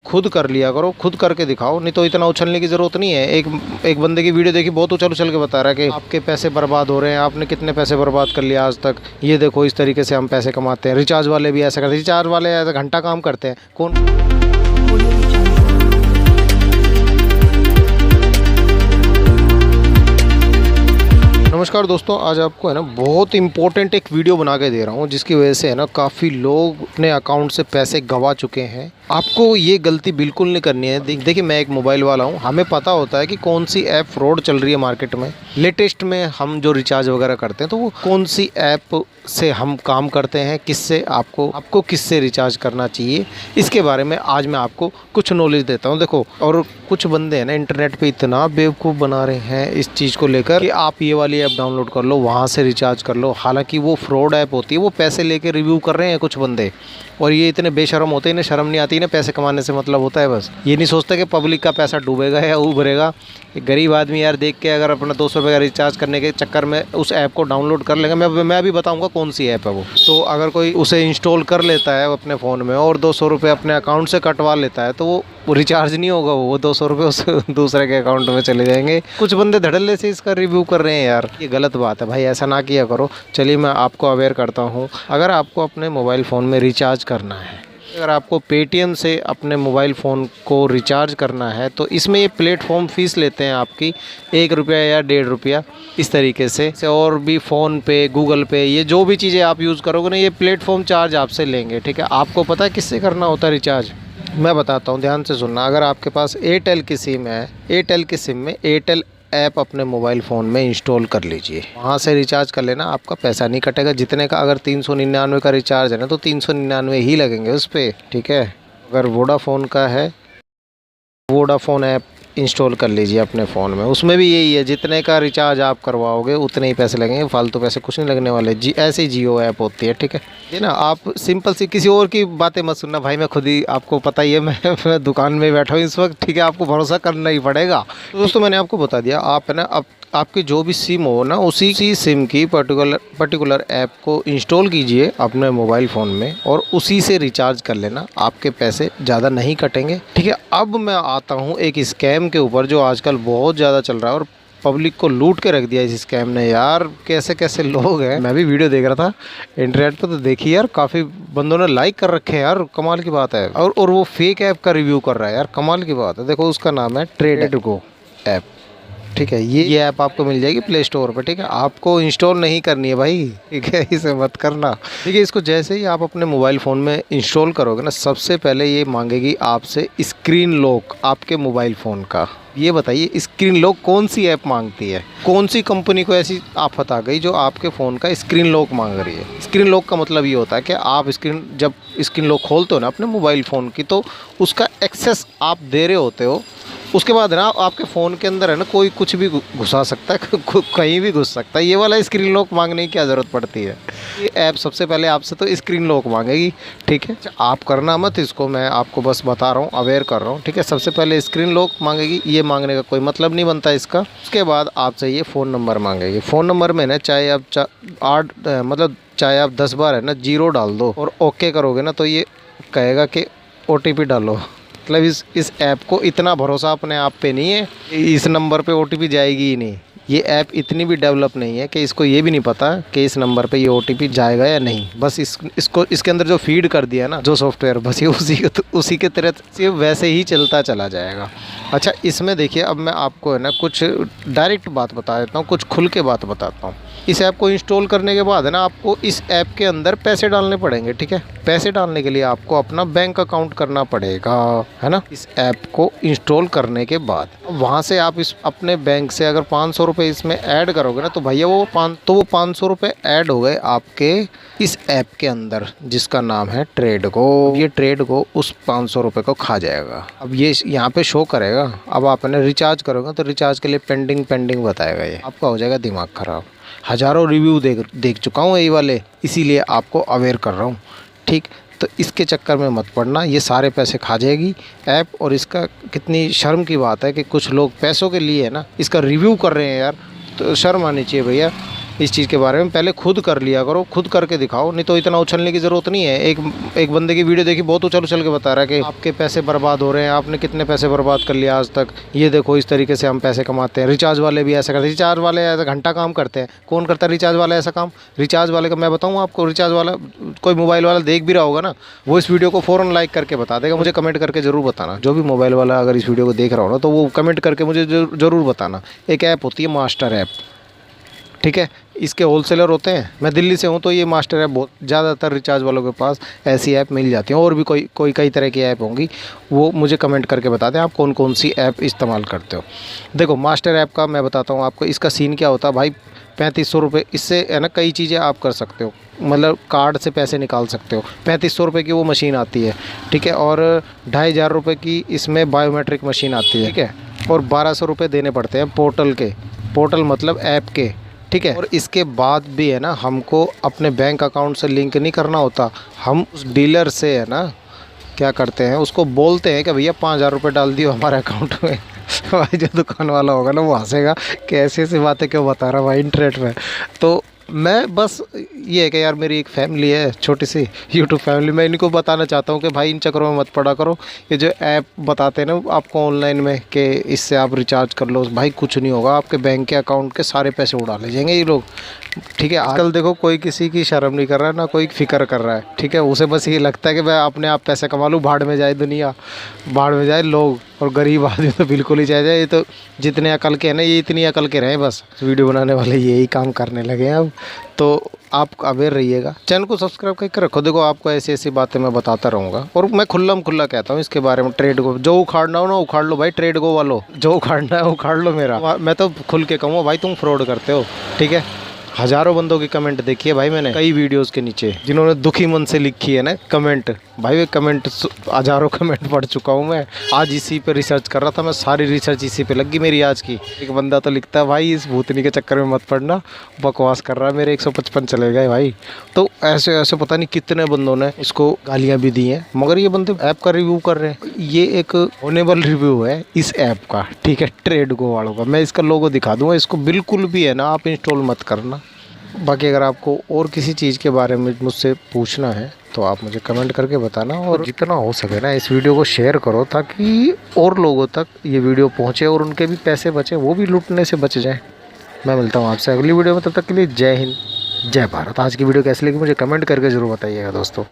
खुद कर लिया करो, खुद करके दिखाओ, नहीं तो इतना उछलने की ज़रूरत नहीं है। एक बंदे की वीडियो देखी, बहुत उछल उछल के बता रहा है कि आपके पैसे बर्बाद हो रहे हैं, आपने कितने पैसे बर्बाद कर लिया आज तक, ये देखो इस तरीके से हम पैसे कमाते हैं। रिचार्ज वाले भी ऐसा करते हैं, रिचार्ज वाले ऐसा घंटा काम करते हैं। कौन नमस्कार दोस्तों, आज आपको है ना बहुत इंपॉर्टेंट एक वीडियो बना के दे रहा हूँ, जिसकी वजह से है ना काफ़ी लोग अपने अकाउंट से पैसे गंवा चुके हैं। आपको ये गलती बिल्कुल नहीं करनी है। देखिए, मैं एक मोबाइल वाला हूँ, हमें पता होता है कि कौन सी ऐप फ्रॉड चल रही है मार्केट में। लेटेस्ट में हम जो रिचार्ज वगैरह करते हैं तो वो कौन सी ऐप से हम काम करते हैं, किससे आपको किससे रिचार्ज करना चाहिए, इसके बारे में आज मैं आपको कुछ नॉलेज देता हूँ। देखो, और कुछ बंदे हैं ना इंटरनेट पे इतना बेवकूफ़ बना रहे हैं इस चीज़ को लेकर कि आप ये वाली ऐप डाउनलोड कर लो, वहाँ से रिचार्ज कर लो। हालांकि वो फ्रॉड ऐप होती है, वो पैसे लेके रिव्यू कर रहे हैं कुछ बंदे, और ये इतने बेशरम होते हैं, इन्हें शर्म नहीं आती। इन्हें पैसे कमाने से मतलब होता है बस, ये नहीं सोचते कि पब्लिक का पैसा डूबेगा या उभरेगा। एक गरीब आदमी यार देख के अगर अपना 200 रुपये का रिचार्ज करने के चक्कर में उस ऐप को डाउनलोड कर लेंगे, मैं भी बताऊंगा कौन सी ऐप है वो। तो अगर कोई उसे इंस्टॉल कर लेता है अपने फ़ोन में और 200 रुपये अपने अकाउंट से कटवा लेता है, तो वो रिचार्ज नहीं होगा, वो 200 रुपये उस दूसरे के अकाउंट में चले जाएंगे। कुछ बंदे धड़ल्ले से इसका रिव्यू कर रहे हैं यार, ये गलत बात है भाई, ऐसा ना किया करो। चलिए मैं आपको अवेयर करता हूँ। अगर आपको अपने मोबाइल फ़ोन में रिचार्ज करना है, अगर आपको पेटीएम से अपने मोबाइल फ़ोन को रिचार्ज करना है, तो इसमें ये प्लेटफॉर्म फ़ीस लेते हैं आपकी 1 रुपया या 1.5 रुपया, इस तरीके से। और भी फ़ोन पे, गूगल पे, ये जो भी चीज़ें आप यूज़ करोगे ना, ये प्लेटफॉर्म चार्ज आपसे लेंगे, ठीक है। आपको पता है किससे करना होता है रिचार्ज? मैं बताता हूँ, ध्यान से सुनना। अगर आपके पास एयरटेल की सिम है, एयरटेल की सिम में एयरटेल ऐप अपने मोबाइल फ़ोन में इंस्टॉल कर लीजिए, वहाँ से रिचार्ज कर लेना, आपका पैसा नहीं कटेगा। जितने का, अगर 399 का रिचार्ज है ना, तो 399 ही लगेंगे उस पर, ठीक है। अगर वोडाफ़ोन का है, वोडाफ़ोन ऐप इंस्टॉल कर लीजिए अपने फ़ोन में, उसमें भी यही है, जितने का रिचार्ज आप करवाओगे उतने ही पैसे लगेंगे, फालतू पैसे कुछ नहीं लगने वाले। ऐसे ही जियो ऐप होती है, ठीक है। ये ना आप सिंपल सी, किसी और की बातें मत सुनना भाई, मैं खुद ही, आपको पता ही है, मैं दुकान में बैठा हूँ इस वक्त, ठीक है। आपको भरोसा करना ही पड़ेगा। तो दोस्तों, मैंने आपको बता दिया, आप है ना, अब आपकी जो भी सिम हो ना, उसी सिम की पर्टिकुलर ऐप को इंस्टॉल कीजिए अपने मोबाइल फ़ोन में, और उसी से रिचार्ज कर लेना, आपके पैसे ज़्यादा नहीं कटेंगे, ठीक है। अब मैं आता हूँ एक स्कैम के ऊपर जो आजकल बहुत ज़्यादा चल रहा है और पब्लिक को लूट के रख दिया इस स्कैम ने यार। कैसे कैसे लोग हैं, मैं भी वीडियो देख रहा था इंटरनेट पर, तो देखिए यार, काफ़ी बंदों ने लाइक कर रखे हैं यार, कमाल की बात है। और वो फेक ऐप का रिव्यू कर रहा है यार, कमाल की बात है। देखो, उसका नाम है ट्रेडगो ऐप, ठीक है। ये ऐप आपको मिल जाएगी प्ले स्टोर पर, ठीक है। आपको इंस्टॉल नहीं करनी है भाई, ठीक है, इसे मत करना, ठीक है। इसको जैसे ही आप अपने मोबाइल फ़ोन में इंस्टॉल करोगे ना, सबसे पहले ये मांगेगी आपसे स्क्रीन लॉक आपके मोबाइल फ़ोन का। ये बताइए, स्क्रीन लॉक कौन सी ऐप मांगती है? कौन सी कंपनी को ऐसी आफत आ गई जो आपके फ़ोन का स्क्रीन लॉक मांग रही है? स्क्रीन लॉक का मतलब ये होता है कि आप जब स्क्रीन लॉक खोलते हो ना अपने मोबाइल फ़ोन की, तो उसका एक्सेस आप दे रहे होते हो। उसके बाद ना आपके फ़ोन के अंदर है ना, कोई कुछ भी घुसा सकता है, कहीं भी घुस सकता है। ये वाला स्क्रीन लॉक मांगने की क्या ज़रूरत पड़ती है? ये ऐप सबसे पहले आपसे तो स्क्रीन लॉक मांगेगी, ठीक है। आप करना मत इसको, मैं आपको बस बता रहा हूँ, अवेयर कर रहा हूँ, ठीक है। सबसे पहले स्क्रीन लॉक मांगेगी, ये मांगने का कोई मतलब नहीं बनता इसका। उसके बाद आपसे ये फ़ोन नंबर मांगेगी। फ़ोन नंबर में ना, चाहे आप चाहे आप 10 बार है ना 0 डाल दो और ओके करोगे ना, तो ये कहेगा कि OTP डालो। मतलब इस ऐप को इतना भरोसा अपने आप पे नहीं है, इस नंबर पे OTP जाएगी ही नहीं। ये ऐप इतनी भी डेवलप नहीं है कि इसको ये भी नहीं पता कि इस नंबर पे ये OTP जाएगा या नहीं। बस इसको इसके अंदर जो फीड कर दिया ना, जो सॉफ्टवेयर, बस ये उसी के तरह से वैसे ही चलता चला जाएगा। अच्छा, इसमें देखिए, अब मैं आपको है ना कुछ डायरेक्ट बात बता देता हूँ, कुछ खुल के बात बताता हूँ। इस ऐप को इंस्टॉल करने के बाद है ना, आपको इस ऐप के अंदर पैसे डालने पड़ेंगे, ठीक है। पैसे डालने के लिए आपको अपना बैंक अकाउंट करना पड़ेगा, है ना। इस ऐप को इंस्टॉल करने के बाद वहाँ से आप अपने बैंक से अगर 500 रुपये इसमें ऐड करोगे ना, तो भैया वो 500 रुपये ऐड हो गए आपके इस ऐप के अंदर, जिसका नाम है ट्रेडगो। ये ट्रेडगो उस 500 रुपये को खा जाएगा। अब ये यहाँ पे शो करेगा। अब आप रिचार्ज करोगे तो रिचार्ज के लिए पेंडिंग बताएगा, ये आपका हो जाएगा दिमाग ख़राब। हज़ारों रिव्यू देख चुका हूँ ये वाले, इसीलिए आपको अवेयर कर रहा हूँ, ठीक। तो इसके चक्कर में मत पड़ना, ये सारे पैसे खा जाएगी ऐप। और इसका कितनी शर्म की बात है कि कुछ लोग पैसों के लिए है ना इसका रिव्यू कर रहे हैं यार, तो शर्म आनी चाहिए भैया। इस चीज़ के बारे में पहले खुद कर लिया करो, खुद करके दिखाओ, नहीं तो इतना उछलने की ज़रूरत नहीं है। एक बंदे की वीडियो देखी, बहुत उछल उछल के बता रहा है कि आपके पैसे बर्बाद हो रहे हैं, आपने कितने पैसे बर्बाद कर लिया आज तक, ये देखो इस तरीके से हम पैसे कमाते हैं। रिचार्ज वाले भी ऐसा करते हैं, रिचार्ज वाले ऐसा घंटा काम करते हैं। कौन करता है रिचार्ज वाला ऐसा काम? रिचार्ज वाले का मैं बताऊँ आपको, रिचार्ज वाला कोई मोबाइल वाला देख भी रहा होगा ना, वो इस वीडियो को फ़ौरन लाइक करके बता देगा। मुझे कमेंट करके ज़रूर बताना, जो भी मोबाइल वाला अगर इस वीडियो को देख रहा हो ना, तो वो कमेंट करके मुझे ज़रूर बताना। एक ऐप होती है मास्टर ऐप, ठीक है, इसके होलसेलर होते हैं। मैं दिल्ली से हूँ, तो ये मास्टर ऐप बहुत ज़्यादातर रिचार्ज वालों के पास ऐसी ऐप मिल जाती हैं, और भी कोई कई तरह की ऐप होंगी। वो मुझे कमेंट करके बता दें आप कौन कौन सी ऐप इस्तेमाल करते हो। देखो मास्टर ऐप का मैं बताता हूँ आपको, इसका सीन क्या होता है भाई। 3500 रुपये, इससे है ना कई चीज़ें आप कर सकते हो, मतलब कार्ड से पैसे निकाल सकते हो। 3500 रुपये की वो मशीन आती है, ठीक है, और 2500 रुपये की इसमें बायोमेट्रिक मशीन आती है, ठीक है, और 1200 रुपये देने पड़ते हैं पोर्टल के, पोर्टल मतलब ऐप के, ठीक है। और इसके बाद भी है ना हमको अपने बैंक अकाउंट से लिंक नहीं करना होता। हम उस डीलर से है ना क्या करते हैं, उसको बोलते हैं कि भैया 5000 रुपये डाल दियो हमारे अकाउंट में। भाई जो दुकान वाला होगा ना, वो हंसेगा कि ऐसी ऐसी बातें क्यों बता रहा भाई इंटरनेट में। तो मैं बस ये है कि यार मेरी एक फैमिली है, छोटी सी यूट्यूब फैमिली, मैं इनको बताना चाहता हूँ कि भाई इन चक्करों में मत पड़ा करो। ये जो ऐप बताते हैं ना आपको ऑनलाइन में कि इससे आप रिचार्ज कर लो, भाई कुछ नहीं होगा, आपके बैंक के अकाउंट के सारे पैसे उड़ा ले जाएंगे ये लोग, ठीक है। आजकल देखो कोई किसी की शर्म नहीं कर रहा है, ना कोई फिक्र कर रहा है, ठीक है। उसे बस ये लगता है कि मैं अपने आप पैसे कमा लूँ, भाड़ में जाए दुनिया, भाड़ में जाए लोग, और गरीब आदमी तो बिल्कुल ही जाए। ये तो जितने अकल के हैं ना, ये इतनी अकल के रहें, बस वीडियो बनाने वाले यही काम करने लगे हैं अब। तो आप अवेयर रहिएगा, चैनल को सब्सक्राइब करके रखो। देखो आपको ऐसी ऐसी बातें मैं बताता रहूँगा, और मैं खुल्ला कहता हूँ इसके बारे में। ट्रेड गो जो उखाड़ना हो ना उखाड़ लो भाई, ट्रेड गो वालों जो उखाड़ना है उखाड़ लो मेरा। मैं तो खुल के कहूँगा भाई तुम फ्रॉड करते हो, ठीक है। हज़ारों बंदों की कमेंट देखी है भाई मैंने, कई वीडियोस के नीचे जिन्होंने दुखी मन से लिखी है ना कमेंट, भाई वे कमेंट हज़ारों कमेंट पढ़ चुका हूँ मैं। आज इसी पे रिसर्च कर रहा था मैं, सारी रिसर्च इसी पे लगी मेरी आज की। एक बंदा तो लिखता है भाई इस भूतनी के चक्कर में मत पड़ना, बकवास कर रहा है, मेरे 155 चले गए भाई। तो ऐसे ऐसे पता नहीं कितने बंदों ने इसको गालियाँ भी दी हैं, मगर ये बंदे ऐप का रिव्यू कर रहे हैं। ये एक ऑनेबल रिव्यू है इस ऐप का, ठीक है, ट्रेड गो वालों का। मैं इसका लोगो दिखा दूँगा, इसको बिल्कुल भी है ना आप इंस्टॉल मत करना। बाकी अगर आपको और किसी चीज़ के बारे में मुझसे पूछना है तो आप मुझे कमेंट करके बताना, और जितना हो सके ना इस वीडियो को शेयर करो, ताकि और लोगों तक ये वीडियो पहुंचे और उनके भी पैसे बचे, वो भी लूटने से बच जाए। मैं मिलता हूं आपसे अगली वीडियो में, तब तक के लिए जय हिंद जय भारत। आज की वीडियो कैसी लगी मुझे कमेंट करके ज़रूर बताइएगा दोस्तों।